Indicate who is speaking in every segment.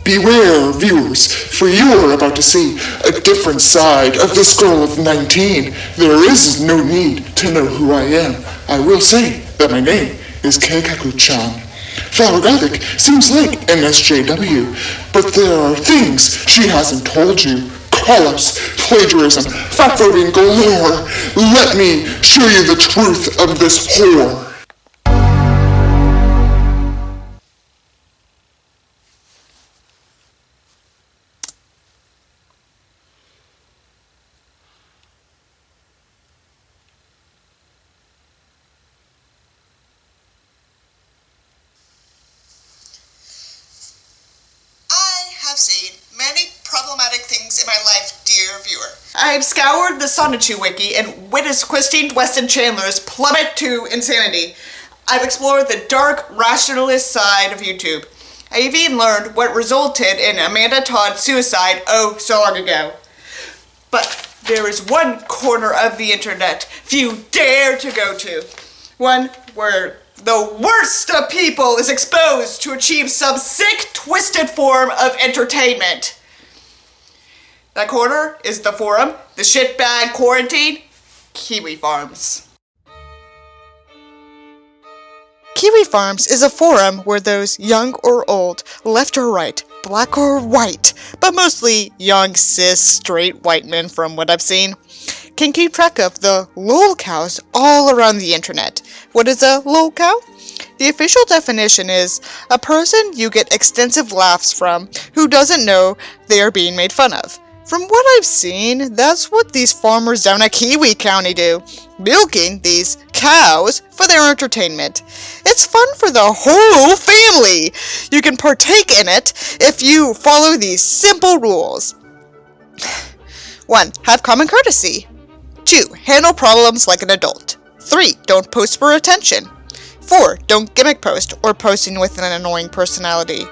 Speaker 1: Beware, viewers, for you are about to see a different side of this girl of 19. There is no need to know who I am. I will say that my name is Keikaku-chan. Flowergothic seems like an SJW, but there are things she hasn't told you. Call-ups, plagiarism, fat-voting galore. Let me show you the truth of this whore.
Speaker 2: Seen many problematic things in my life, dear viewer. I've scoured the Sonichu Wiki and witnessed Christine Weston Chandler's plummet to insanity. I've explored the dark, rationalist side of YouTube. I've even learned what resulted in Amanda Todd's suicide so long ago. But there is one corner of the internet few dare to go to. One where the worst of people is exposed to achieve some sick, twisted form of entertainment. That corner is the forum, the shitbag quarantine, Kiwi Farms. Kiwi Farms is a forum where those young or old, left or right, black or white, but mostly young, cis, straight white men from what I've seen, can keep track of the lol cows all around the internet. What is a lol cow? The official definition is a person you get extensive laughs from who doesn't know they are being made fun of. From what I've seen, that's what these farmers down at Kiwi County do, milking these cows for their entertainment. It's fun for the whole family. You can partake in it if you follow these simple rules. 1. Have common courtesy. 2. Handle problems like an adult. 3. Don't post for attention. 4. Don't gimmick post or posting with an annoying personality.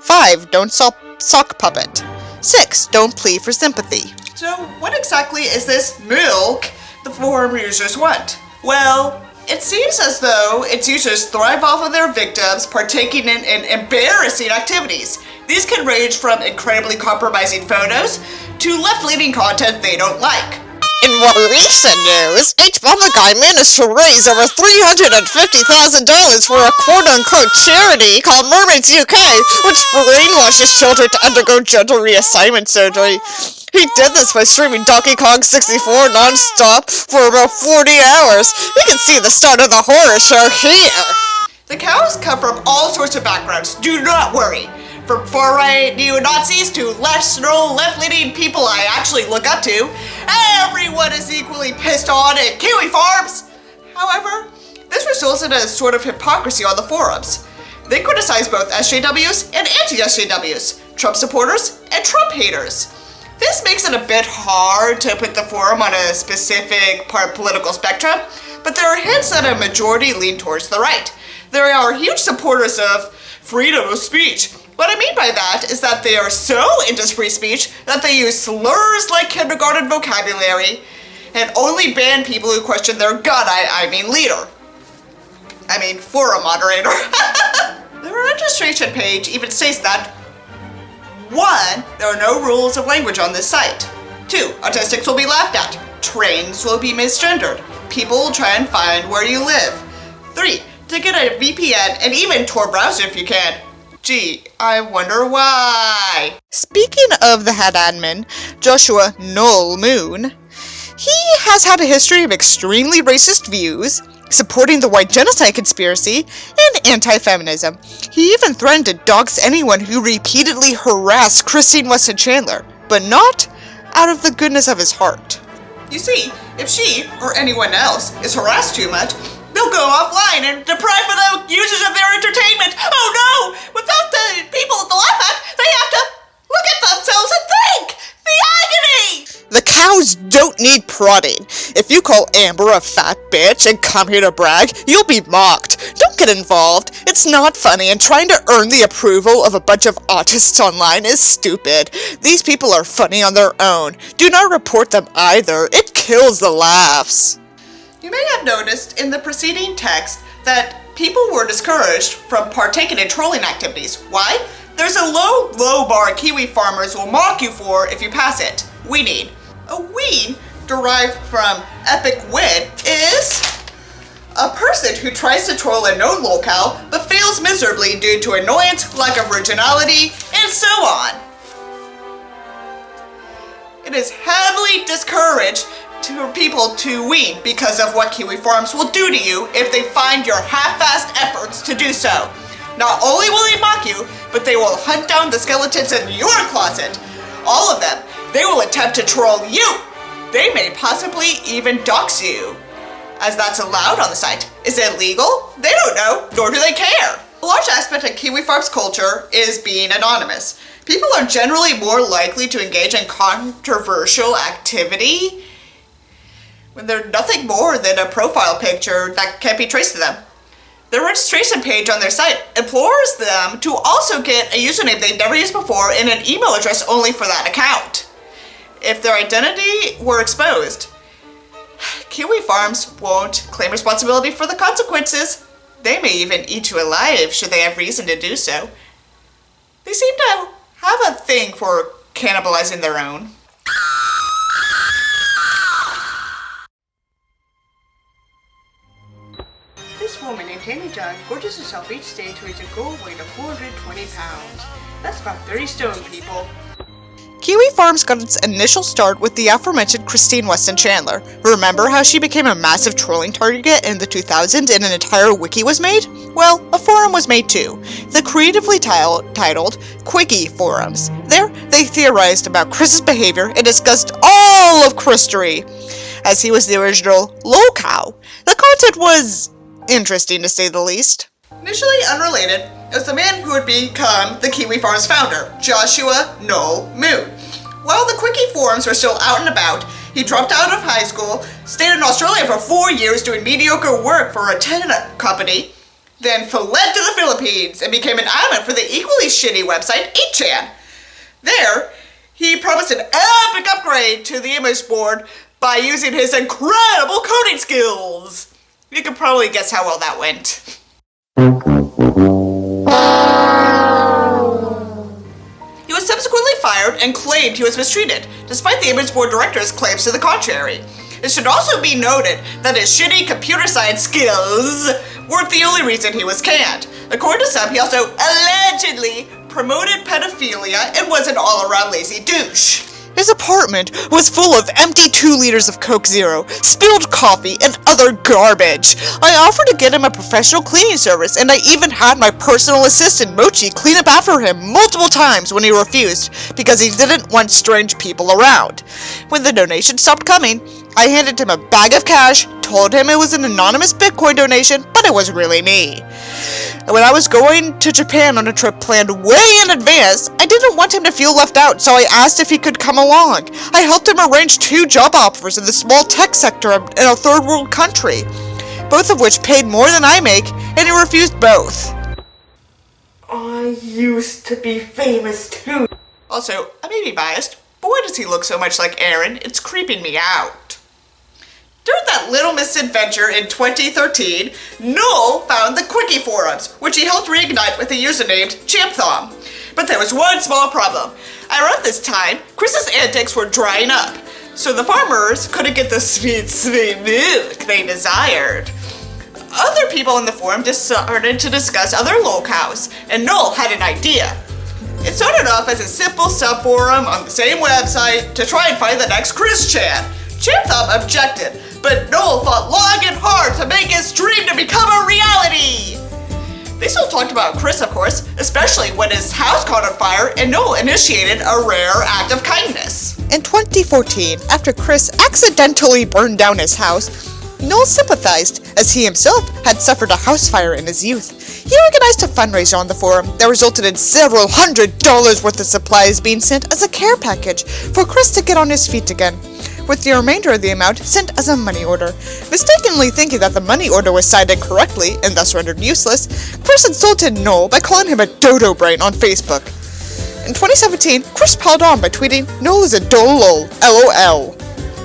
Speaker 2: 5. Don't sock puppet. 6. Don't plead for sympathy. So what exactly is this milk the forum users want? Well, it seems as though its users thrive off of their victims partaking in embarrassing activities. These can range from incredibly compromising photos to left-leaning content they don't like.
Speaker 3: In more recent news, each Bumble guy managed to raise over $350,000 for a quote-unquote charity called Mermaids UK, which brainwashes children to undergo gender reassignment surgery. He did this by streaming Donkey Kong 64 non-stop for about 40 hours. You can see the start of the horror show here.
Speaker 2: The cows come from all sorts of backgrounds, do not worry. From far-right neo-Nazis to left-leaning people I actually look up to, everyone is equally pissed on at Kiwi Farms. However, this results in a sort of hypocrisy on the forums. They criticize both SJWs and anti-SJWs, Trump supporters and Trump haters. This makes it a bit hard to put the forum on a specific political spectrum, but there are hints that a majority lean towards the right. There are huge supporters of freedom of speech. What I mean by that is that they are so into free speech that they use slurs like kindergarten vocabulary and only ban people who question their god, forum moderator. Their registration page even states that 1. There are no rules of language on this site. 2. Autistics will be laughed at. Trains will be misgendered. People will try and find where you live. 3. To get a VPN and even Tor browser if you can. Gee, I wonder why.
Speaker 3: Speaking of the head admin, Joshua Null Moon, he has had a history of extremely racist views, supporting the white genocide conspiracy, and anti-feminism. He even threatened to dox anyone who repeatedly harassed Christine Weston Chandler, but not out of the goodness of his heart.
Speaker 2: You see, if she, or anyone else, is harassed too much, they'll go offline and deprive the users of their entertainment. Oh no! Without the people to laugh at, they have to look at themselves and think! The agony!
Speaker 3: The cows don't need prodding. If you call Amber a fat bitch and come here to brag, you'll be mocked. Don't get involved. It's not funny, and trying to earn the approval of a bunch of autists online is stupid. These people are funny on their own. Do not report them either. It kills the laughs.
Speaker 2: You may have noticed in the preceding text that people were discouraged from partaking in trolling activities. Why? There's a low bar Kiwi farmers will mock you for if you pass it. Weenie. A ween, derived from epic win, is a person who tries to troll a known locale but fails miserably due to annoyance, lack of originality, and so on. It is heavily discouraged for people to ween because of what Kiwi Farms will do to you if they find your half-assed efforts to do so. Not only will they mock you, but they will hunt down the skeletons in your closet. All of them. They will attempt to troll you. They may possibly even dox you, as that's allowed on the site. Is it legal? They don't know, nor do they care. A large aspect of Kiwi Farms culture is being anonymous. People are generally more likely to engage in controversial activity when they're nothing more than a profile picture that can't be traced to them. The registration page on their site implores them to also get a username they've never used before and an email address only for that account. If their identity were exposed, Kiwi Farms won't claim responsibility for the consequences. They may even eat you alive should they have reason to do so. They seem to have a thing for cannibalizing their own.
Speaker 4: This woman named Tammy John gorges herself each day to reach a goal weight of 420 pounds. That's about 30 stone, people.
Speaker 2: Kiwi Farms got its initial start with the aforementioned Christine Weston Chandler. Remember how she became a massive trolling target in the 2000s and an entire wiki was made? Well, a forum was made too, the creatively titled Wiki Forums. There, they theorized about Chris's behavior and discussed all of Christery, as he was the original Loco. The content was interesting to say the least.
Speaker 3: Initially unrelated, it was the man who would become the Kiwi Farms founder, Joshua Noel Moon. While the Wiki forums were still out and about, he dropped out of high school, stayed in Australia for 4 years doing mediocre work for a tenant company, then fled to the Philippines and became an admin for the equally shitty website 8chan. There, he promised an epic upgrade to the image board by using his incredible coding skills. You can probably guess how well that went. He was subsequently fired and claimed he was mistreated, despite the image board director's claims to the contrary. It should also be noted that his shitty computer science skills weren't the only reason he was canned. According to some, he also allegedly promoted pedophilia and was an all-around lazy douche.
Speaker 2: His apartment was full of empty 2 liters of Coke Zero, spilled coffee, and other garbage. I offered to get him a professional cleaning service, and I even had my personal assistant Mochi clean up after him multiple times when he refused, because he didn't want strange people around. When the donation stopped coming, I handed him a bag of cash, told him it was an anonymous Bitcoin donation, but it was really me. When I was going to Japan on a trip planned way in advance, I didn't want him to feel left out, so I asked if he could come along. I helped him arrange 2 job offers in the small tech sector in a third world country, both of which paid more than I make, and he refused both.
Speaker 4: I used to be famous too.
Speaker 3: Also, I may be biased, but why does he look so much like Aaron? It's creeping me out. During that little misadventure in 2013, Noel found the Wiki forums, which he helped reignite with a user named Champthom. But there was one small problem. Around this time, Chris's antics were drying up, so the farmers couldn't get the sweet, sweet milk they desired. Other people in the forum started to discuss other locales, and Noel had an idea. It started off as a simple sub-forum on the same website to try and find the next Chris Chan. Champthom objected, but Noel fought long and hard to make his dream to become a reality. They still talked about Chris, of course, especially when his house caught on fire and Noel initiated a rare act of kindness.
Speaker 2: In 2014, after Chris accidentally burned down his house, Noel sympathized, as he himself had suffered a house fire in his youth. He organized a fundraiser on the forum that resulted in several $100s worth of supplies being sent as a care package for Chris to get on his feet again, with the remainder of the amount sent as a money order. Mistakenly thinking that the money order was signed incorrectly and thus rendered useless, Chris insulted Noel by calling him a dodo brain on Facebook. In 2017, Chris piled on by tweeting, "Noel is a dolo, LOL."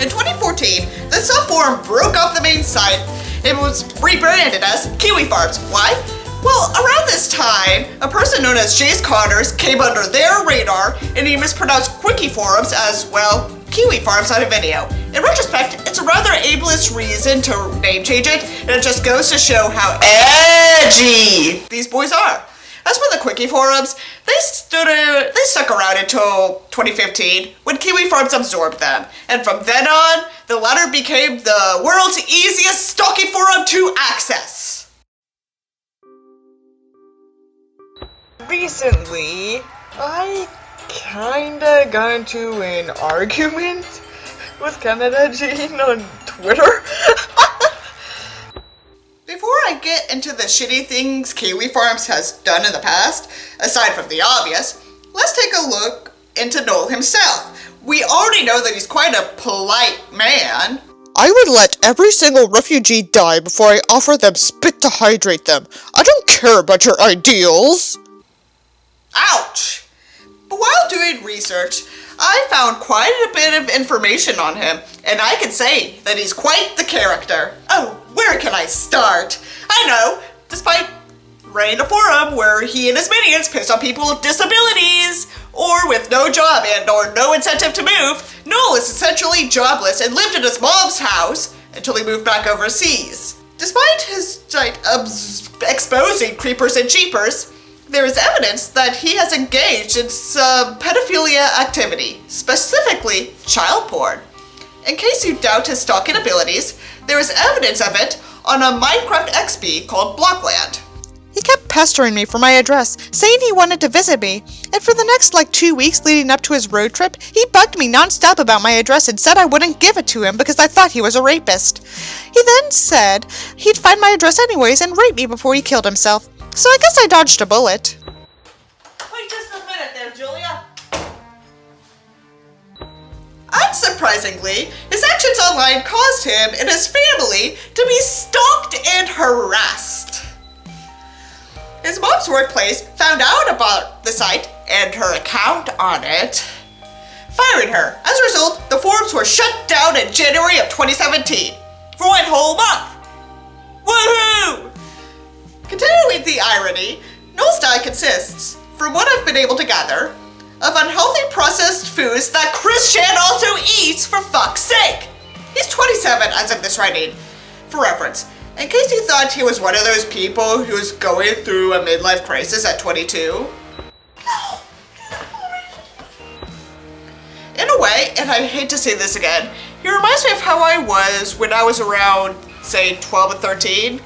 Speaker 3: In 2014, the sub-forum broke off the main site and was rebranded as Kiwi Farms. Why?
Speaker 2: Well, around this time, a person known as Jace Connors came under their radar, and he mispronounced Wiki Farms as, well, Kiwi Farms on a video. In retrospect, it's a rather ableist reason to name change it, and it just goes to show how edgy these boys are. As for the Wiki Farms, they stuck around until 2015, when Kiwi Farms absorbed them, and from then on, the latter became the world's easiest stalking forum to access.
Speaker 5: Recently, I kinda got into an argument with Canada Jean on Twitter.
Speaker 2: Before I get into the shitty things Kiwi Farms has done in the past, aside from the obvious, let's take a look into Noel himself. We already know that he's quite a polite man.
Speaker 3: I would let every single refugee die before I offer them spit to hydrate them. I don't care about your ideals.
Speaker 2: Ouch! But while doing research, I found quite a bit of information on him, and I can say that he's quite the character. Oh, where can I start? I know, despite running a forum where he and his minions piss on people with disabilities, or with no job and or no incentive to move, Noel is essentially jobless and lived in his mom's house until he moved back overseas. Despite his exposing creepers and cheapers, there is evidence that he has engaged in some pedophilia activity, specifically child porn. In case you doubt his stalking abilities, there is evidence of it on a Minecraft XP called Blockland.
Speaker 3: He kept pestering me for my address, saying he wanted to visit me, and for the next 2 weeks leading up to his road trip, he bugged me nonstop about my address and said I wouldn't give it to him because I thought he was a rapist. He then said he'd find my address anyways and rape me before he killed himself. So I guess I dodged a bullet.
Speaker 4: Wait just a minute there, Julia.
Speaker 2: Unsurprisingly, his actions online caused him and his family to be stalked and harassed. His mom's workplace found out about the site and her account on it, firing her. As a result, the forums were shut down in January of 2017 for 1 whole month. Woohoo! Continuing the irony, Noel's diet consists, from what I've been able to gather, of unhealthy processed foods that Chris Chan also eats, for fuck's sake! He's 27 as of this writing. For reference, in case you thought he was one of those people who was going through a midlife crisis at 22. In a way, and I hate to say this again, he reminds me of how I was when I was around, say, 12 or 13.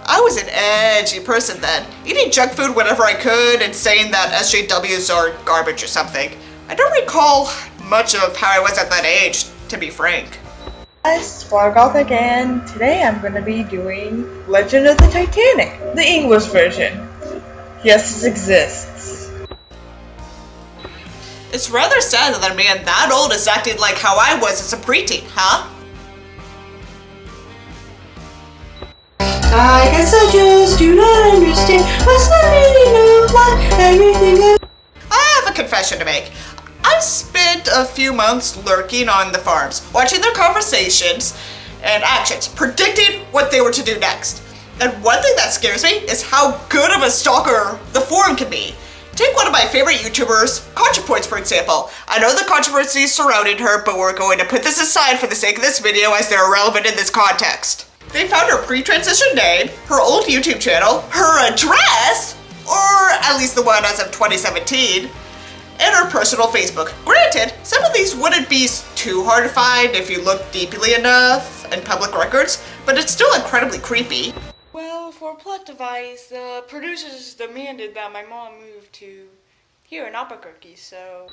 Speaker 2: I was an edgy person then, eating junk food whenever I could and saying that SJWs are garbage or something. I don't recall much of how I was at that age, to be frank.
Speaker 5: Guys, Flowergothic, and today I'm going to be doing Legend of the Titanic, the English version. Yes, this exists.
Speaker 2: It's rather sad that a man that old is acting like how I was as a preteen, huh?
Speaker 4: I guess I just do not understand what's the meaning of life, everything
Speaker 2: I have a confession to make. I've spent a few months lurking on the farms, watching their conversations and actions, predicting what they were to do next. And one thing that scares me is how good of a stalker the forum can be. Take one of my favorite YouTubers, ContraPoints, for example. I know the controversies surrounding her, but we're going to put this aside for the sake of this video as they're irrelevant in this context. They found her pre-transition name, her old YouTube channel, her address, or at least the one as of 2017, and her personal Facebook. Granted, some of these wouldn't be too hard to find if you look deeply enough in public records, but it's still incredibly creepy.
Speaker 4: Well, for a plot device, the producers demanded that my mom move to here in Albuquerque, so...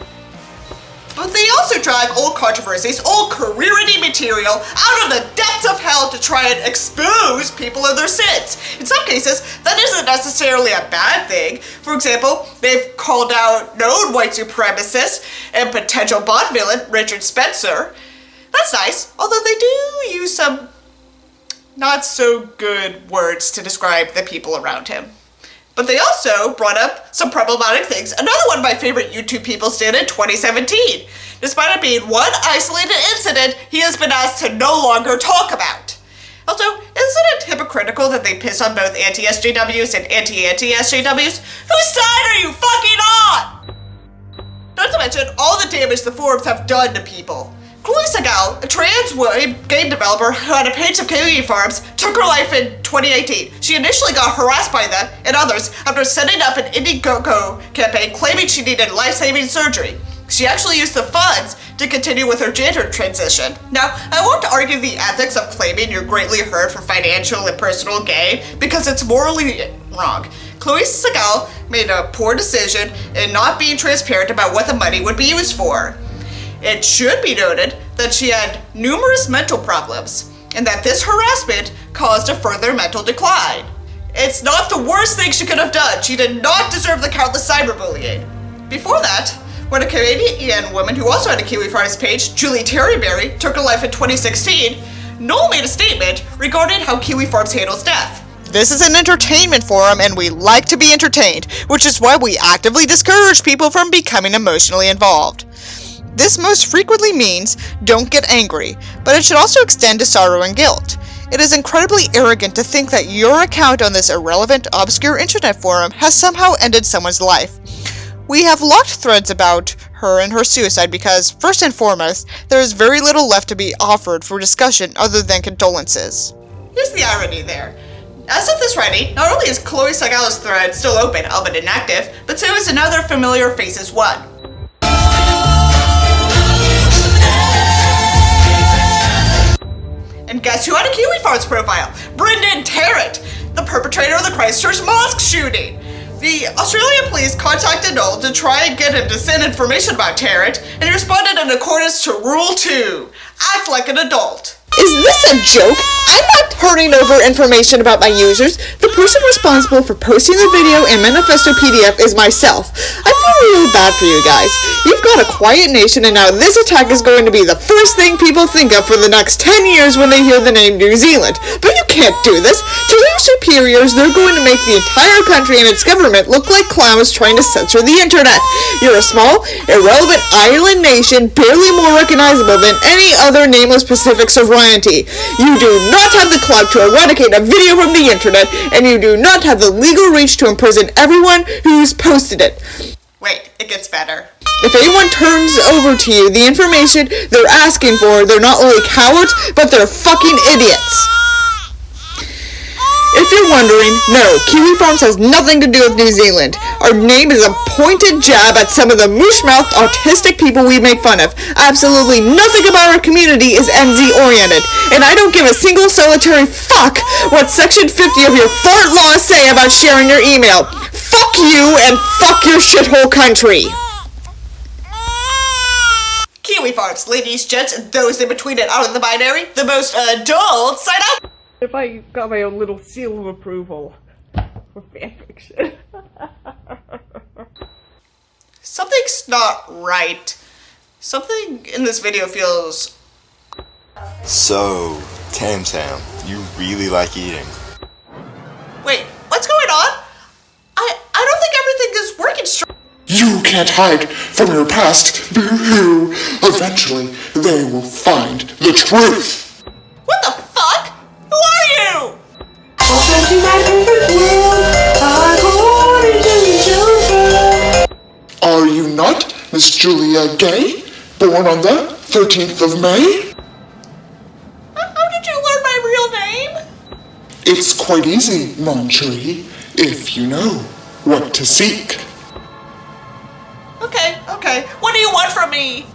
Speaker 2: But they also drag old controversies, old career-ending material out of the depths of hell to try and expose people of their sins. In some cases, that isn't necessarily a bad thing. For example, they've called out known white supremacist and potential Bond villain Richard Spencer. That's nice, although they do use some not so good words to describe the people around him. But they also brought up some problematic things another one of my favorite YouTube people did in 2017. Despite it being one isolated incident he has been asked to no longer talk about. Also, it's
Speaker 3: isn't it hypocritical that they piss on both anti-SJWs and anti-SJWs? Whose side are you fucking on? Not to mention all the damage the forums have done to people. Chloe Segal, a trans game developer who had a page of Kiwi Farms, took her life in 2018. She initially got harassed by them and others after setting up an Indiegogo campaign claiming she needed life-saving surgery. She actually used the funds to continue with her gender transition. Now, I won't argue the ethics of claiming you're greatly hurt for financial and personal gain because it's morally wrong. Chloe Segal made a poor decision in not being transparent about what the money would be used for. It should be noted that she had numerous mental problems and that this harassment caused a further mental decline. It's not the worst thing she could have done. She did not deserve the countless cyberbullying. Before that, when a Canadian woman who also had a Kiwi Farms page, Julie Terryberry, took her life in 2016, Noel made a statement regarding how Kiwi Farms handles death.
Speaker 2: This is an entertainment forum and we like to be entertained, which is why we actively discourage people from becoming emotionally involved. This most frequently means don't get angry, but it should also extend to sorrow and guilt. It is incredibly arrogant to think that your account on this irrelevant, obscure internet forum has somehow ended someone's life. We have locked threads about her and her suicide because, first and foremost, there is very little left to be offered for discussion other than condolences.
Speaker 3: Here's the irony there. As of this writing, not only is Chloe Segal's thread still open, albeit inactive, but so is another familiar Faces one. And guess who had a Kiwi Farms profile? Brendan Tarrant, the perpetrator of the Christchurch mosque shooting. The Australian police contacted Noel to try and get him to send information about Tarrant, and he responded in accordance to Rule 2. Act like an adult.
Speaker 6: Is this a joke? I'm not turning over information about my users. The person responsible for posting the video and manifesto PDF is myself. I feel really bad for you guys. You've got a quiet nation and now this attack is going to be the first thing people think of for the next 10 years when they hear the name New Zealand. But you can't do this. To your superiors, they're going to make the entire country and its government look like clowns trying to censor the internet. You're a small, irrelevant island nation, barely more recognizable than any other nameless Pacific sovereignty. You do not have the clout to eradicate a video from the internet, and you do not have the legal reach to imprison everyone who's posted it.
Speaker 3: Wait, it gets better.
Speaker 6: If anyone turns over to you the information they're asking for, they're not only cowards, but they're fucking idiots. If you're wondering, no, Kiwi Farms has nothing to do with New Zealand. Our name is a pointed jab at some of the moosh-mouthed autistic people we make fun of. Absolutely nothing about our community is NZ-oriented, and I don't give a single solitary fuck what Section 50 of your fart laws say about sharing your email. Fuck you and fuck your shithole country.
Speaker 3: Kiwi Farms, ladies, gents, and those in between and out of the binary, the most adult side up.
Speaker 7: If I got my own little seal of approval for fanfiction.
Speaker 3: Something's not right. Something in this video feels...
Speaker 8: So, Tam Tam, you really like eating?
Speaker 3: Wait, what's going on? I don't think everything is working straight.
Speaker 1: You can't hide from your past. Boo-hoo. Eventually, they will find the truth.
Speaker 3: What the fuck? Who are you?
Speaker 1: Are you not Miss Julia Gay, born on the 13th of May?
Speaker 3: How did you learn my real name?
Speaker 1: It's quite easy, Mon Cherie, if you know what to seek.
Speaker 3: Okay. What do you want from me?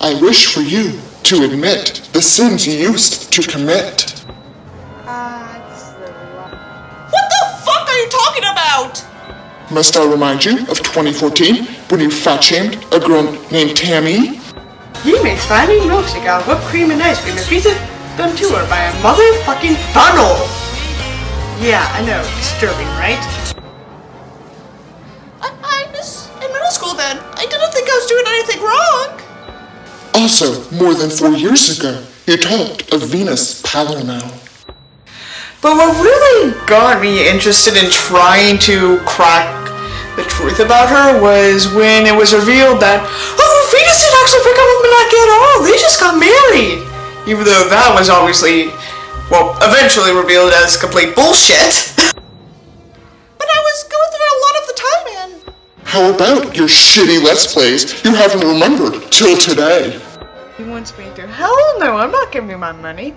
Speaker 1: I wish for you to admit the sins you used to commit.
Speaker 3: What the fuck are you talking about?
Speaker 1: Must I remind you of 2014 when you fat-shamed a girl named Tammy?
Speaker 4: He makes fine milkshake out of whipped cream and ice cream and feeds them to her by a motherfucking funnel. Yeah, I know. Disturbing, right?
Speaker 3: I was in middle school then. I didn't think I was doing anything wrong.
Speaker 1: Also, more than 4 years ago, you talked of Venus Palermo.
Speaker 5: But what really got me interested in trying to crack the truth about her was when it was revealed that, Venus didn't actually break up with Menaki at all. They just got married. Even though that was obviously well, eventually revealed as complete bullshit. But I was going through a lot of the time, and...
Speaker 1: How about your shitty Let's Plays you haven't remembered till today?
Speaker 2: He wants me to. Hell no, I'm not giving you my money.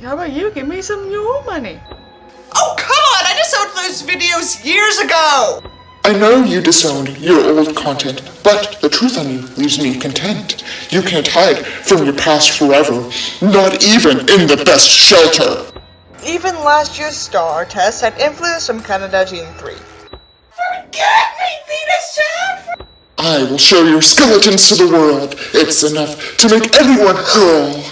Speaker 2: How about you give me some of your own money?
Speaker 5: Oh, come on! I disowned those videos years ago!
Speaker 1: I know you disowned your old content, but the truth on you leaves me content. You can't hide from your past forever, not even in the best shelter.
Speaker 2: Even last year's star test had influence from Canada Gene 3.
Speaker 5: Forget me, Venus Chef!
Speaker 1: I will show your skeletons to the world. It's enough to make everyone hurl.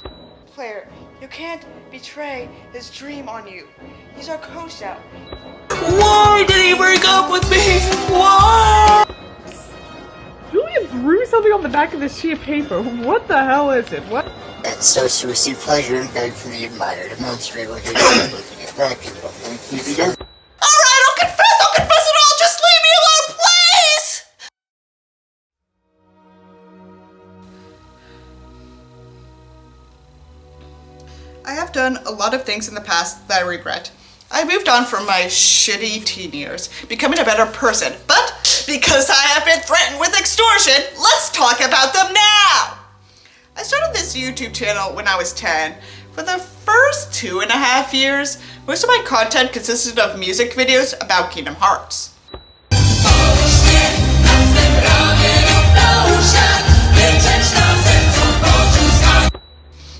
Speaker 4: Claire, you can't betray his dream on you. He's our coach now.
Speaker 5: Why did he break up with me? Why?
Speaker 7: Julia drew something on the back of this sheet of paper. What the hell is it? What?
Speaker 9: It's so to receive pleasure and beg for the admired. Demonstrate what you're doing, looking at that people.
Speaker 5: Alright, I'll confess it all! Just leave me alone, please! I have done a lot of things in the past that I regret. I moved on from my shitty teen years, becoming a better person, but because I have been threatened with extortion, let's talk about them now! I started this YouTube channel when I was 10. For the first 2.5 years, most of my content consisted of music videos about Kingdom Hearts.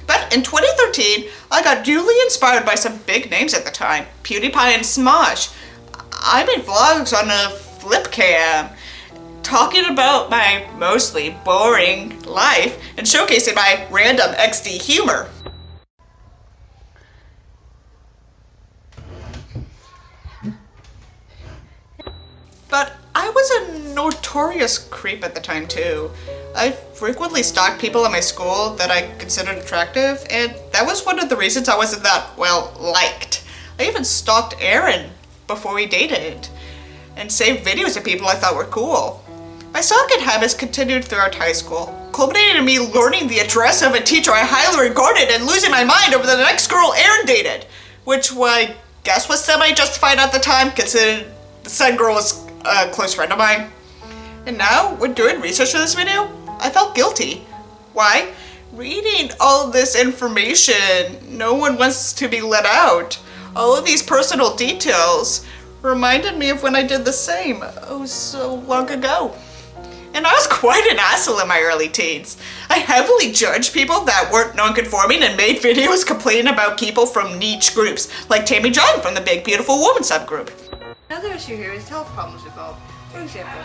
Speaker 5: But in 2013, I got duly inspired by some big names at the time, PewDiePie and Smosh. I made vlogs on a flip cam, talking about my mostly boring life and showcasing my random XD humor. But I was a notorious creep at the time too. I frequently stalked people at my school that I considered attractive, and that was one of the reasons I wasn't that, well, liked. I even stalked Aaron before we dated, and saved videos of people I thought were cool. My stalking habits continued throughout high school, culminating in me learning the address of a teacher I highly regarded and losing my mind over the next girl Aaron dated, which I guess was semi-justified at the time, considering the said girl was a close friend of mine. And now, when doing research for this video, I felt guilty. Why? Reading all of this information, no one wants to be let out. All of these personal details reminded me of when I did the same, oh so long ago. And I was quite an asshole in my early teens. I heavily judged people that weren't non-conforming and made videos complaining about people from niche groups, like Tammy John from the Big Beautiful Woman subgroup.
Speaker 4: Another issue here is health problems involved. For example,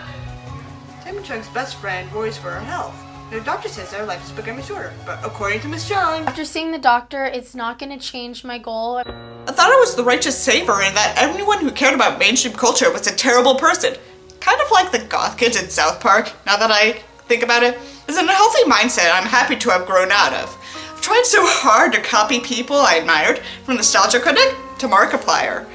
Speaker 4: Tammy Chung's best friend worries for her health. The doctor says their life is becoming shorter, but according to Miss John,
Speaker 10: after seeing the doctor, it's not going to change my goal.
Speaker 5: I thought I was the righteous savior and that everyone who cared about mainstream culture was a terrible person. Kind of like the goth kids in South Park, now that I think about it. It's a healthy mindset I'm happy to have grown out of. I've tried so hard to copy people I admired, from Nostalgia Critic to Markiplier.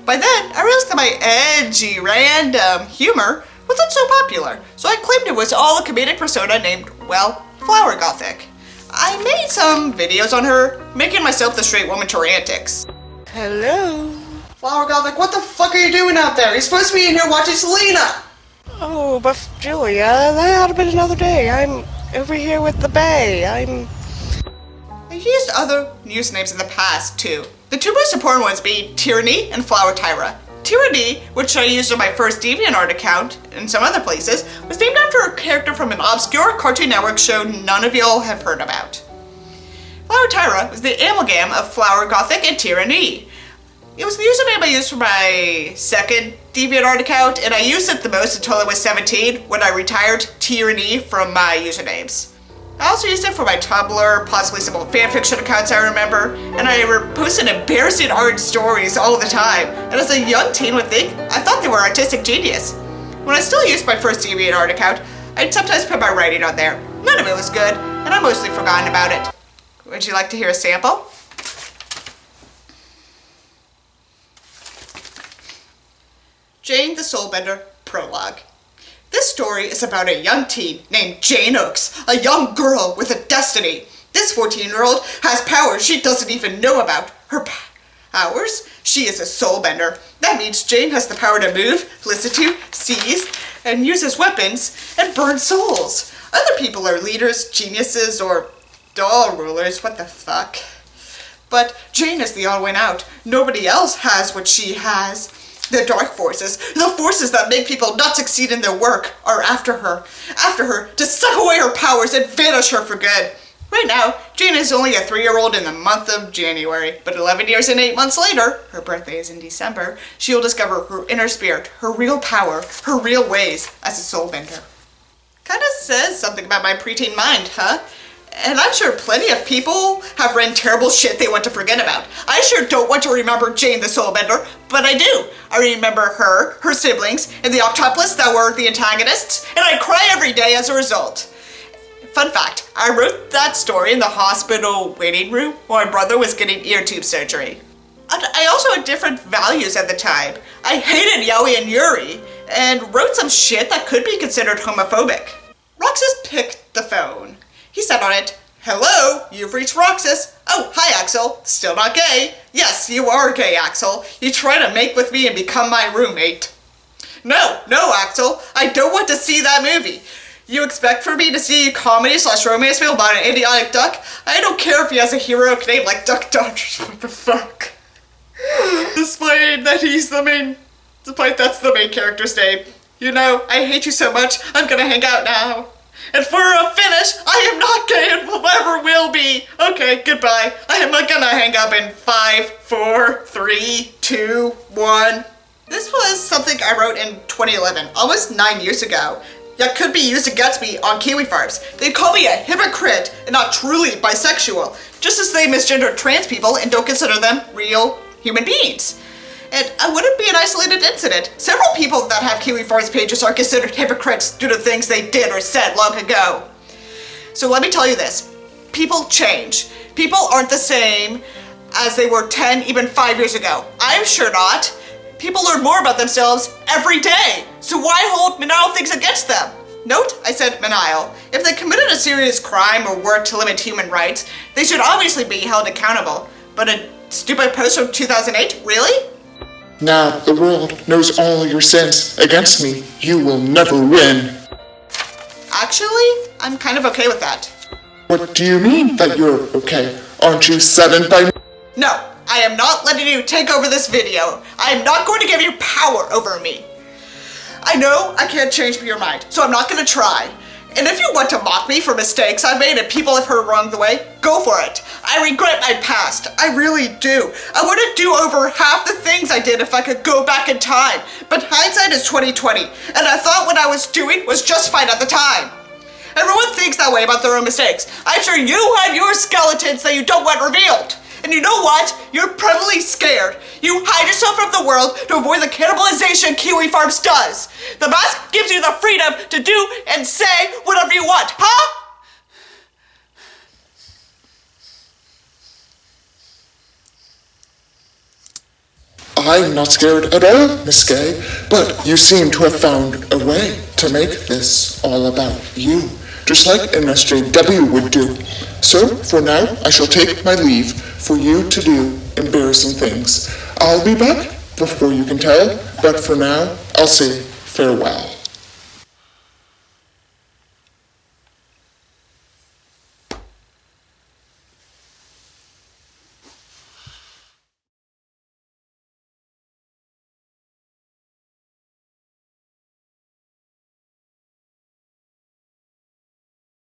Speaker 5: By then, I realized that my edgy, random humor wasn't so popular, so I claimed it was all a comedic persona named, well, Flowergothic. I made some videos on her, making myself the straight woman to her antics.
Speaker 4: hello.
Speaker 5: Flowergothic, what the fuck are you doing out there? You're supposed to be in here watching Selena!
Speaker 4: Oh, but Julia, that ought to be another day. I'm over here with the Bay.
Speaker 5: I've used other usernames in the past, too. The two most important ones being Tyranny and Flower Tyra. Tyranny, which I used on my first DeviantArt account and some other places, was named after a character from an obscure Cartoon Network show none of y'all have heard about. Flower Tyra was the amalgam of Flowergothic and Tyranny. It was the username I used for my second DeviantArt account, and I used it the most until I was 17, when I retired Tyranny from my usernames. I also used it for my Tumblr, possibly some old fanfiction accounts I remember, and I posted embarrassing art stories all the time, and as a young teen would think, I thought they were artistic genius. When I still used my first DeviantArt account, I'd sometimes put my writing on there. None of it was good, and I mostly forgotten about it. Would you like to hear a sample? Jane the Soulbender, Prologue. This story is about a young teen named Jane Oakes, a young girl with a destiny. This 14-year-old has powers she doesn't even know about. Her powers? She is a soulbender. That means Jane has the power to move, listen to, seize, and use as weapons, and burn souls. Other people are leaders, geniuses, or doll rulers, what the fuck. But Jane is the odd one out. Nobody else has what she has. The dark forces, the forces that make people not succeed in their work, are after her to suck away her powers and vanish her for good. Right now, Jane is only a 3-year-old in the month of January, but 11 years and 8 months later, her birthday is in December, she will discover her inner spirit, her real power, her real ways as a soulbender. Kinda says something about my preteen mind, huh? And I'm sure plenty of people have written terrible shit they want to forget about. I sure don't want to remember Jane the Soulbender, but I do. I remember her siblings, and the octopuses that were the antagonists, and I cry every day as a result. Fun fact, I wrote that story in the hospital waiting room while my brother was getting ear tube surgery. I also had different values at the time. I hated Yowie and Yuri, and wrote some shit that could be considered homophobic. Roxas picked the phone. He said on it, "Hello, you've reached Roxas. Oh, hi, Axel. Still not gay? Yes, you are gay, Axel. You try to make with me and become my roommate." No, Axel. I don't want to see that movie. You expect for me to see a comedy/romance film about an idiotic duck? I don't care if he has a heroic name like Duck Dodgers. What the fuck? Despite that's the main character's name. You know, I hate you so much, I'm gonna hang out now. And for a finish, I am not gay and never will be. Okay, goodbye. I am gonna hang up in 5, 4, 3, 2, 1. This was something I wrote in 2011, almost 9 years ago. That could be used against me on Kiwi Farms. They call me a hypocrite and not truly bisexual, just as they misgender trans people and don't consider them real human beings. And it wouldn't be an isolated incident. Several people that have Kiwi Farms pages are considered hypocrites due to things they did or said long ago. So let me tell you this. People change. People aren't the same as they were 10, even 5 years ago. I'm sure not. People learn more about themselves every day. So why hold maniacal things against them? Note, I said maniacal. If they committed a serious crime or worked to limit human rights, they should obviously be held accountable. But a stupid post from 2008? Really?
Speaker 1: Now the world knows all your sins against me. You will never win.
Speaker 5: Actually, I'm kind of okay with that.
Speaker 1: What do you mean that you're okay? Aren't you saddened by me?
Speaker 5: No, I am not letting you take over this video. I am not going to give you power over me. I know I can't change your mind, so I'm not going to try. And if you want to mock me for mistakes I've made and people have heard along the way, go for it. I regret my past. I really do. I wouldn't do over half the things I did if I could go back in time. But hindsight is 20/20, and I thought what I was doing was just fine at the time. Everyone thinks that way about their own mistakes. I'm sure you have your skeletons that you don't want revealed. And you know what? You're probably scared. You hide yourself from the world to avoid the cannibalization Kiwi Farms does. The mask gives you the freedom to do and say whatever you want, huh?
Speaker 1: I'm not scared at all, Miss Gay, but you seem to have found a way to make this all about you, just like an SJW would do. So, for now, I shall take my leave for you to do embarrassing things. I'll be back before you can tell, but for now, I'll say farewell.